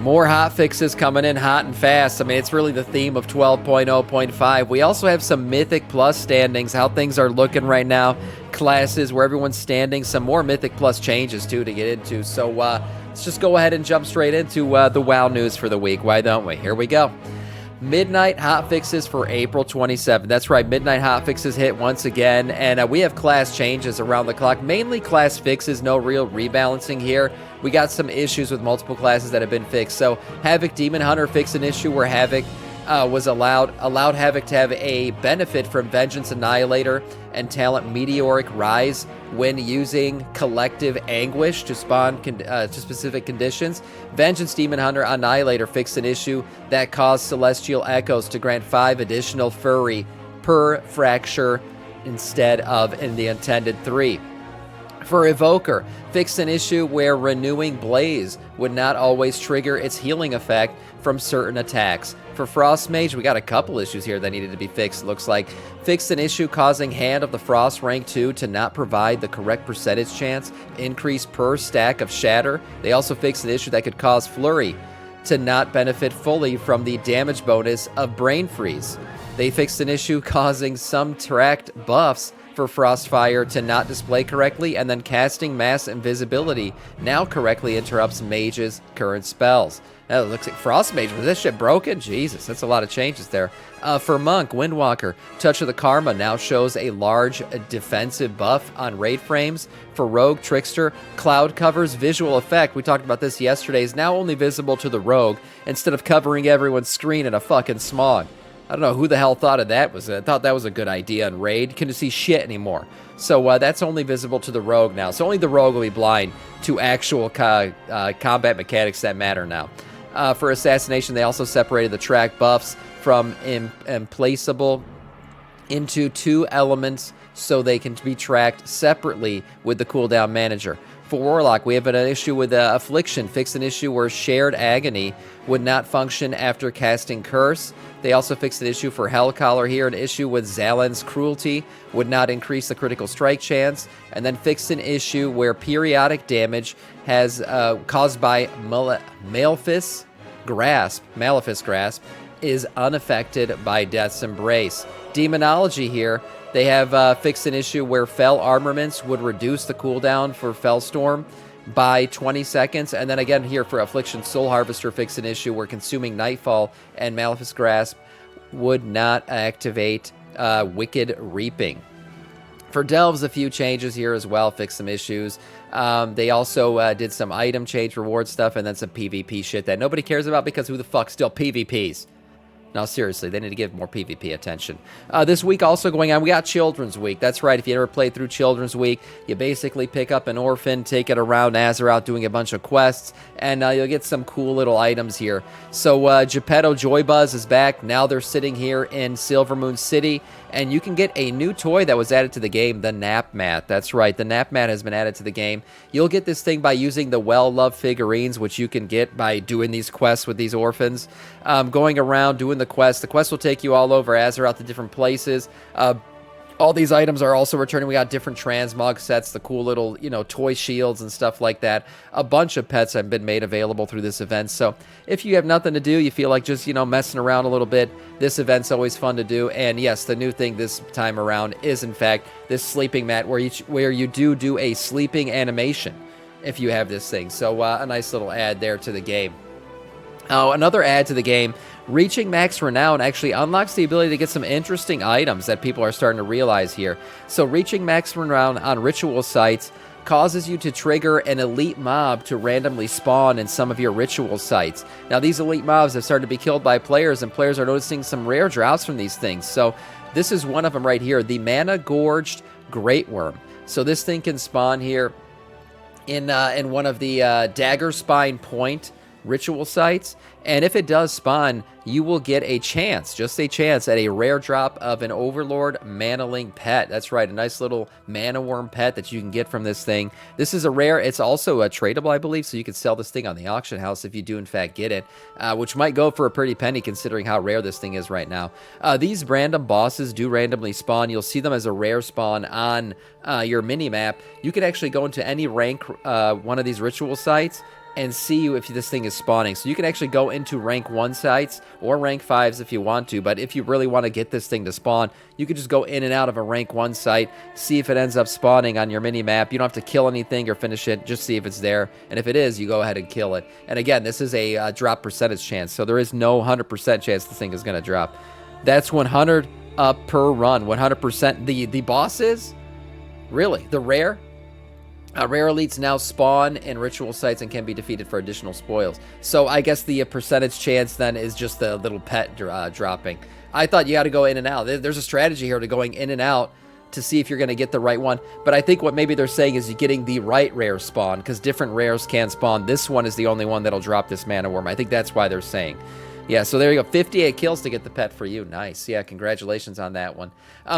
More hotfixes coming in hot and fast. I mean, it's really the theme of 12.0.5. We also have some Mythic Plus standings, how things are looking right now. Classes, where everyone's standing. Some more Mythic Plus changes, too, to get into. So let's just go ahead and jump straight into the WoW news for the week. Why don't we? Here we go. Midnight hotfixes for April 27th. That's right, midnight hotfixes hit once again, and we have class changes around the clock. Mainly class fixes, no real rebalancing here. We got some issues with multiple classes that have been fixed. So Havoc Demon Hunter fixed an issue where Havoc was allowed Havoc to have a benefit from Vengeance Annihilator and Talent Meteoric Rise when using Collective Anguish to spawn to specific conditions. Vengeance Demon Hunter Annihilator fixed an issue that caused Celestial Echoes to grant 5 additional Fury per fracture instead of in the intended 3. For Evoker, fixed an issue where Renewing Blaze would not always trigger its healing effect from certain attacks. For Frost Mage, we got a couple issues here that needed to be fixed, looks like. Fixed an issue causing Hand of the Frost rank 2 to not provide the correct percentage chance, increase per stack of Shatter. They also fixed an issue that could cause Flurry to not benefit fully from the damage bonus of Brain Freeze. They fixed an issue causing some tracked buffs for Frostfire to not display correctly, and then casting Mass Invisibility now correctly interrupts Mage's current spells. Now, it looks like Frost Mage, was this shit broken? Jesus, that's a lot of changes there. For Monk, Windwalker, Touch of the Karma now shows a large defensive buff on raid frames. For Rogue, Trickster, Cloud Cover's visual effect, we talked about this yesterday, is now only visible to the Rogue instead of covering everyone's screen in a fucking smog. I don't know who the hell thought of that. I thought that was a good idea on raid. Couldn't see shit anymore. So that's only visible to the Rogue now. So only the Rogue will be blind to actual combat mechanics that matter now. For Assassination, they also separated the track buffs from implaceable into 2 elements so they can be tracked separately with the cooldown manager. For Warlock, we have an issue with Affliction, fixed an issue where Shared Agony would not function after casting Curse. They also fixed an issue for Hellcaller here, an issue with Zalen's Cruelty would not increase the critical strike chance, and then fixed an issue where periodic damage has caused by Malefice Grasp is unaffected by Death's Embrace. Demonology here, they have fixed an issue where Fell Armaments would reduce the cooldown for Fellstorm by 20 seconds. And then again here for Affliction, Soul Harvester fixed an issue where Consuming Nightfall and Malefice Grasp would not activate Wicked Reaping. For Delves, a few changes here as well, fixed some issues. They also did some item change reward stuff and then some PvP shit that nobody cares about because who the fuck still PvPs? No, seriously, they need to give more PvP attention. This week also going on, we got Children's Week. That's right, if you ever played through Children's Week, you basically pick up an orphan, take it around Azeroth doing a bunch of quests, and you'll get some cool little items here. So Geppetto Joybuzz is back. Now they're sitting here in Silvermoon City, and you can get a new toy that was added to the game, the Nap Mat. That's right, the Nap Mat has been added to the game. You'll get this thing by using the well-loved figurines, which you can get by doing these quests with these orphans. Going around doing the quest. The quest will take you all over Azeroth to different places. All these items are also returning. We got different transmog sets, the cool little, toy shields and stuff like that. A bunch of pets have been made available through this event. So if you have nothing to do, you feel like just, messing around a little bit, this event's always fun to do. And yes, the new thing this time around is, in fact, this sleeping mat where you do a sleeping animation if you have this thing. So a nice little add there to the game. Another add to the game, reaching max renown actually unlocks the ability to get some interesting items that people are starting to realize here. So reaching max renown on ritual sites causes you to trigger an elite mob to randomly spawn in some of your ritual sites. Now these elite mobs have started to be killed by players, and players are noticing some rare drops from these things. So this is one of them right here, the Mana Gorged Great Worm. So this thing can spawn here in one of the Dagger Spine Point ritual sites, and if it does spawn, you will get a chance, just a chance, at a rare drop of an Overlord Manaling pet. That's right, a nice little mana worm pet that you can get from this thing. This is a rare, it's also a tradable, I believe, so you can sell this thing on the auction house if you do in fact get it, which might go for a pretty penny considering how rare this thing is right now. These random bosses do randomly spawn. You'll see them as a rare spawn on your mini-map. You can actually go into any rank one of these ritual sites and see if this thing is spawning. So you can actually go into rank 1 sites or rank 5s if you want to, but if you really want to get this thing to spawn, you can just go in and out of a rank 1 site, see if it ends up spawning on your mini-map. You don't have to kill anything or finish it, just see if it's there, and if it is, you go ahead and kill it. And again, this is a drop percentage chance, so there is no 100% chance this thing is going to drop. That's 100 up per run, 100%. The boss is? Really? The rare? Rare elites now spawn in ritual sites and can be defeated for additional spoils. So I guess the percentage chance then is just the little pet dropping. I thought you got to go in and out. There's a strategy here to going in and out to see if you're going to get the right one. But I think what maybe they're saying is you're getting the right rare spawn, because different rares can spawn. This one is the only one that'll drop this mana worm. I think that's why they're saying. Yeah, so there you go. 58 kills to get the pet for you. Nice. Yeah, congratulations on that one.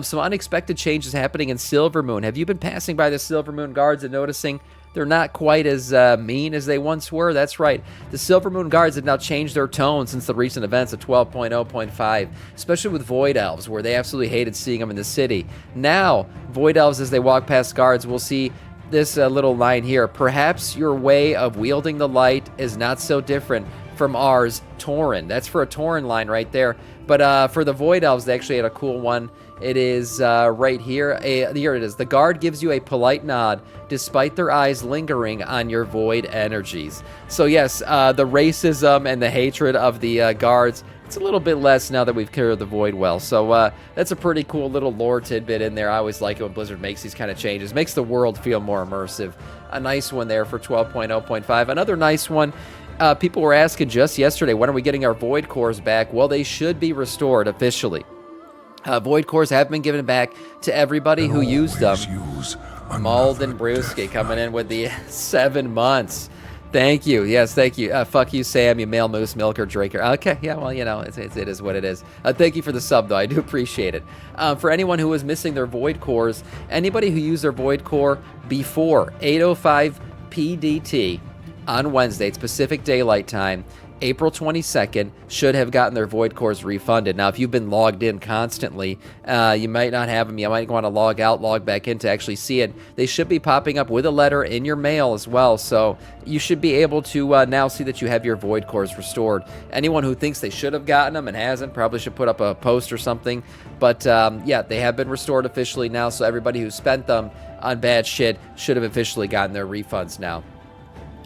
Some unexpected changes happening in Silvermoon. Have you been passing by the Silvermoon guards and noticing they're not quite as mean as they once were? That's right. The Silvermoon guards have now changed their tone since the recent events of 12.0.5, especially with Void Elves, where they absolutely hated seeing them in the city. Now, Void Elves, as they walk past guards, will see this little line here. Perhaps your way of wielding the light is not so different from ours, Tauren. That's for a Tauren line right there. But for the Void Elves, they actually had a cool one. It is right here. Here it is. The guard gives you a polite nod despite their eyes lingering on your void energies. So yes, the racism and the hatred of the guards, it's a little bit less now that we've cleared the void well. So that's a pretty cool little lore tidbit in there. I always like it when Blizzard makes these kind of changes. Makes the world feel more immersive. A nice one there for 12.0.5. Another nice one. People were asking just yesterday, when are we getting our Void Cores back? Well, they should be restored officially. Void Cores have been given back to everybody who used them. Mauld and Brewski coming in with the 7 months. Thank you. Yes, thank you. Fuck you, Sam, you male moose milker drinker. Okay, yeah, well, you know, it is what it is. Thank you for the sub, though. I do appreciate it. For anyone who was missing their Void Cores, anybody who used their Void Core before 8:05 PDT, on Wednesday, it's Pacific Daylight Time, April 22nd, should have gotten their Void Cores refunded. Now, if you've been logged in constantly, you might not have them. You might want to log out, log back in to actually see it. They should be popping up with a letter in your mail as well, so you should be able to now see that you have your Void Cores restored. Anyone who thinks they should have gotten them and hasn't probably should put up a post or something. But, yeah, they have been restored officially now, so everybody who spent them on bad shit should have officially gotten their refunds now.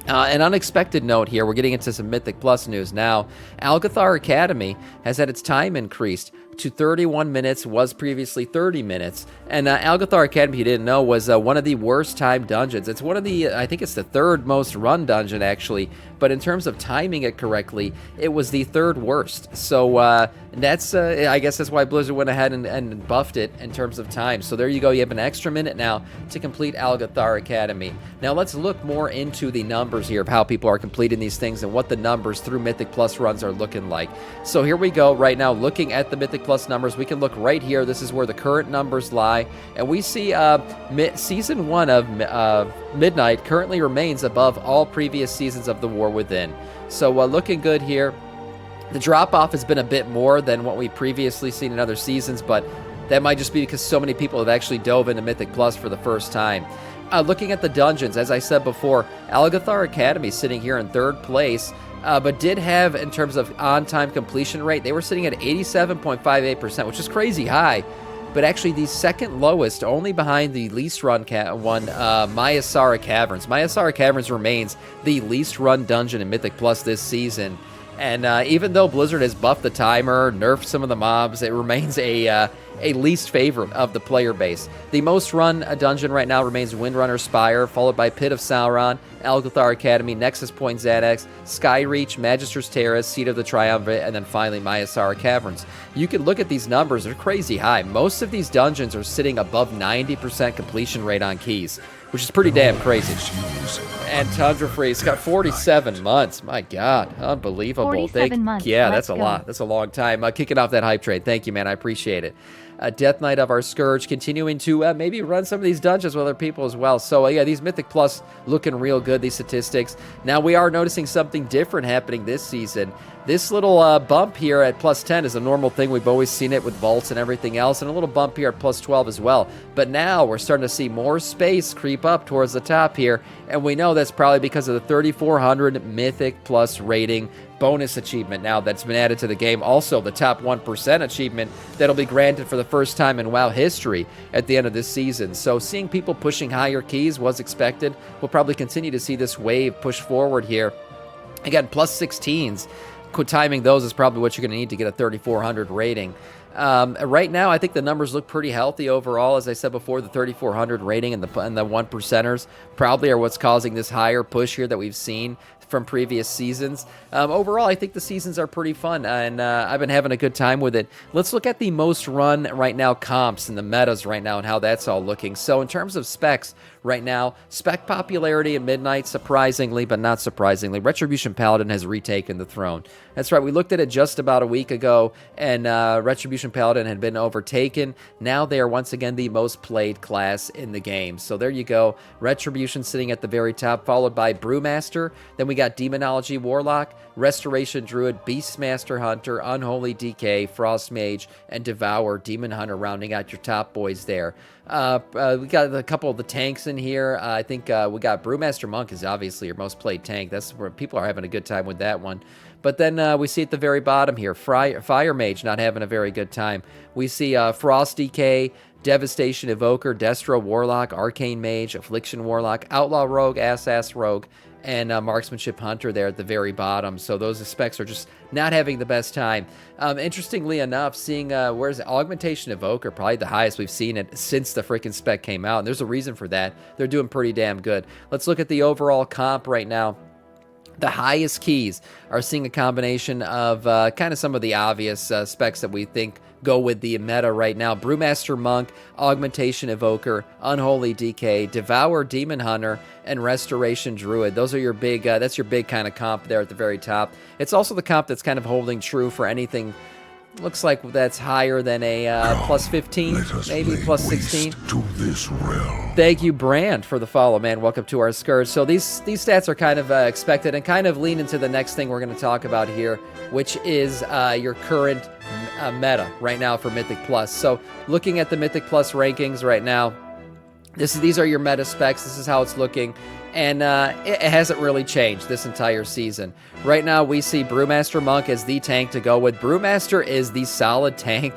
An unexpected note here, we're getting into some Mythic Plus news now. Algathar Academy has had its time increased to 31 minutes, was previously 30 minutes. And Algathar Academy, if you didn't know, was one of the worst timed dungeons. It's one of the, I think it's the third most run dungeon, actually. But in terms of timing it correctly, it was the third worst. So that's, I guess that's why Blizzard went ahead and buffed it in terms of time. So there you go. You have an extra minute now to complete Algathar Academy. Now let's look more into the numbers here of how people are completing these things and what the numbers through Mythic Plus runs are looking like. So here we go right now, looking at the Mythic Plus numbers. We can look right here. This is where the current numbers lie. And we see Season 1 of Midnight currently remains above all previous seasons of the War Within. So looking good here. The drop-off has been a bit more than what we've previously seen in other seasons, but that might just be because so many people have actually dove into Mythic Plus for the first time. Looking at the dungeons, as I said before, Algathar Academy sitting here in third place, but did have, in terms of on-time completion rate, they were sitting at 87.58%, which is crazy high. But actually the second lowest, only behind the least run one, Myasara Caverns. Myasara Caverns remains the least run dungeon in Mythic Plus this season. And even though Blizzard has buffed the timer, nerfed some of the mobs, it remains a least favorite of the player base. The most run dungeon right now remains Windrunner Spire, followed by Pit of Sauron, Algathar Academy, Nexus Point Xanax, Skyreach, Magister's Terrace, Seat of the Triumvirate, and then finally Myasara Caverns. You can look at these numbers, they're crazy high. Most of these dungeons are sitting above 90% completion rate on keys, which is pretty damn crazy. And Tundra Freeze got 47 months. My God, unbelievable. 47 months. Yeah, that's a lot. That's a long time. Kicking off that hype trade. Thank you, man. I appreciate it. Death Knight of our Scourge continuing to maybe run some of these dungeons with other people as well. So, yeah, these Mythic Plus looking real good, these statistics. Now, we are noticing something different happening this season. This little bump here at plus 10 is a normal thing. We've always seen it with vaults and everything else, and a little bump here at plus 12 as well. But now we're starting to see more space creep up towards the top here, and we know that's probably because of the 3400 Mythic Plus rating bonus achievement now that's been added to the game. Also, the top 1% achievement that'll be granted for the first time in WoW history at the end of this season. So seeing people pushing higher keys was expected. We'll probably continue to see this wave push forward here. Again, plus 16s. Timing those is probably what you're going to need to get a 3400 rating. Right now, I think the numbers look pretty healthy overall. As I said before, the 3400 rating and the 1%ers probably are what's causing this higher push here that we've seen from previous seasons. Overall, I think the seasons are pretty fun, and I've been having a good time with it. Let's look at the most run right now comps and the metas right now and how that's all looking. So in terms of specs right now, spec popularity at Midnight, surprisingly, but not surprisingly, Retribution Paladin has retaken the throne. That's right, we looked at it just about a week ago, and Retribution Paladin had been overtaken. Now they are once again the most played class in the game. So there you go, Retribution sitting at the very top, followed by Brewmaster. Then we got Demonology Warlock, Restoration Druid, Beastmaster Hunter, Unholy DK, Frost Mage, and Devour Demon Hunter rounding out your top boys there. We got a couple of the tanks in here. I think we got Brewmaster Monk is obviously your most played tank. That's where people are having a good time with that one. But then we see at the very bottom here, Fire Mage not having a very good time. We see Frost DK, Devastation Evoker, Destro Warlock, Arcane Mage, Affliction Warlock, Outlaw Rogue, Ass Rogue, and Marksmanship Hunter there at the very bottom. So those specs are just not having the best time. Interestingly enough, seeing where's Augmentation Evoker, probably the highest we've seen it since the freaking spec came out. And there's a reason for that. They're doing pretty damn good. Let's look at the overall comp right now. The highest keys are seeing a combination of kind of some of the obvious specs that we think go with the meta right now. Brewmaster Monk, Augmentation Evoker, Unholy DK, Devour Demon Hunter, and Restoration Druid. Those are your big, that's your big kind of comp there at the very top. It's also the comp that's kind of holding true for anything. Looks like that's higher than a plus 15, maybe plus 16. To this realm. Thank you, Brand, for the follow, man. Welcome to our scourge. So these stats are kind of expected and kind of lean into the next thing we're going to talk about here, which is your current meta right now for Mythic Plus. So looking at the Mythic Plus rankings right now, these are your meta specs. This is how it's looking. And it hasn't really changed this entire season. Right now, we see Brewmaster Monk as the tank to go with. Brewmaster is the solid tank,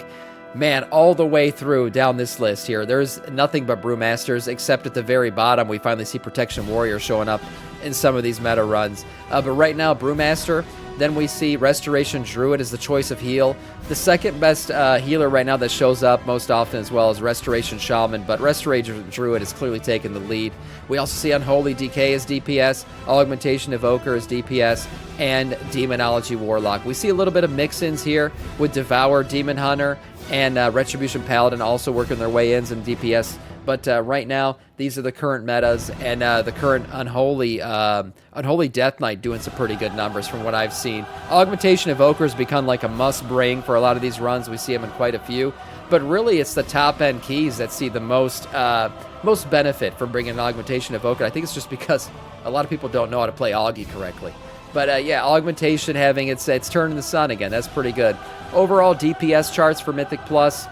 man, all the way through down this list here. There's nothing but Brewmasters, except at the very bottom, we finally see Protection Warrior showing up in some of these meta runs. But right now, Brewmaster. Then we see Restoration Druid as the choice of heal. The second best healer right now that shows up most often as well is Restoration Shaman, but Restoration Druid has clearly taken the lead. We also see Unholy DK as DPS, Augmentation Evoker as DPS, and Demonology Warlock. We see a little bit of mix-ins here with Devour Demon Hunter and Retribution Paladin also working their way in DPS. But right now, these are the current metas, and the current Unholy Death Knight doing some pretty good numbers from what I've seen. Augmentation Evoker has become like a must-bring for a lot of these runs. We see them in quite a few. But really, it's the top-end keys that see the most benefit from bringing an Augmentation Evoker. I think it's just because a lot of people don't know how to play Augie correctly. But yeah, Augmentation having its turn in the sun again. That's pretty good. Overall, DPS charts for Mythic Plus.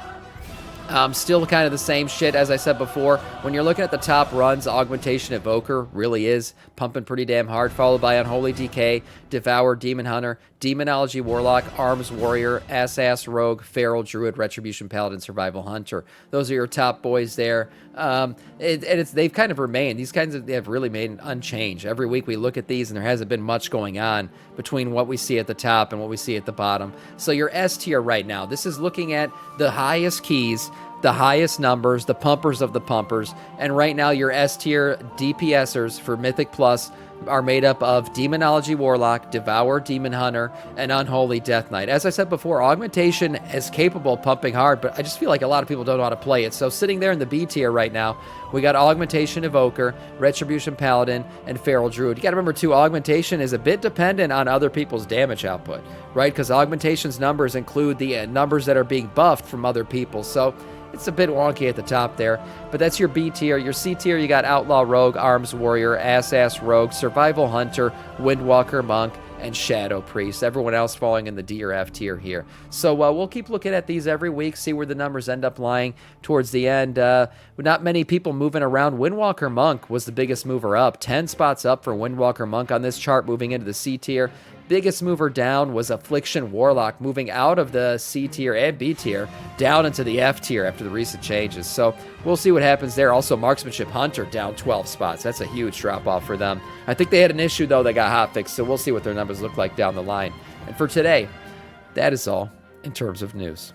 Still kind of the same shit as I said before. When you're looking at the top runs, Augmentation Evoker really is pumping pretty damn hard, followed by Unholy DK, Devour Demon Hunter, Demonology Warlock, Arms Warrior, Ass Rogue, Feral Druid, Retribution Paladin, Survival Hunter. Those are your top boys there. They've kind of remained. They have really made unchanged. Every week we look at these and there hasn't been much going on between what we see at the top and what we see at the bottom. So your S tier right now, this is looking at the highest keys, the highest numbers, the pumpers of the pumpers, and right now your S tier DPSers for Mythic Plus are made up of Demonology Warlock, Devour Demon Hunter, and Unholy Death Knight. As I said before, Augmentation is capable of pumping hard, but I just feel like a lot of people don't know how to play it. So sitting there in the B tier right now, we got Augmentation Evoker, Retribution Paladin, and Feral Druid. You gotta remember too, Augmentation is a bit dependent on other people's damage output, right? Because Augmentation's numbers include the numbers that are being buffed from other people. So it's a bit wonky at the top there, but that's your B tier. Your C tier, you got Outlaw Rogue, Arms Warrior, Ass Rogue, Survival Hunter, Windwalker Monk, and Shadow Priest. Everyone else falling in the D or F tier here. So we'll keep looking at these every week, see where the numbers end up lying towards the end. Not many people moving around. Windwalker Monk was the biggest mover up. 10 spots up for Windwalker Monk on this chart, moving into the C tier. Biggest mover down was Affliction Warlock, moving out of the C tier and B tier down into the F tier after the recent changes. So we'll see what happens there. Also, Marksmanship Hunter down 12 spots. That's a huge drop off for them. I think they had an issue though that got hotfixed, so we'll see what their numbers look like down the line. And for today, that is all in terms of news.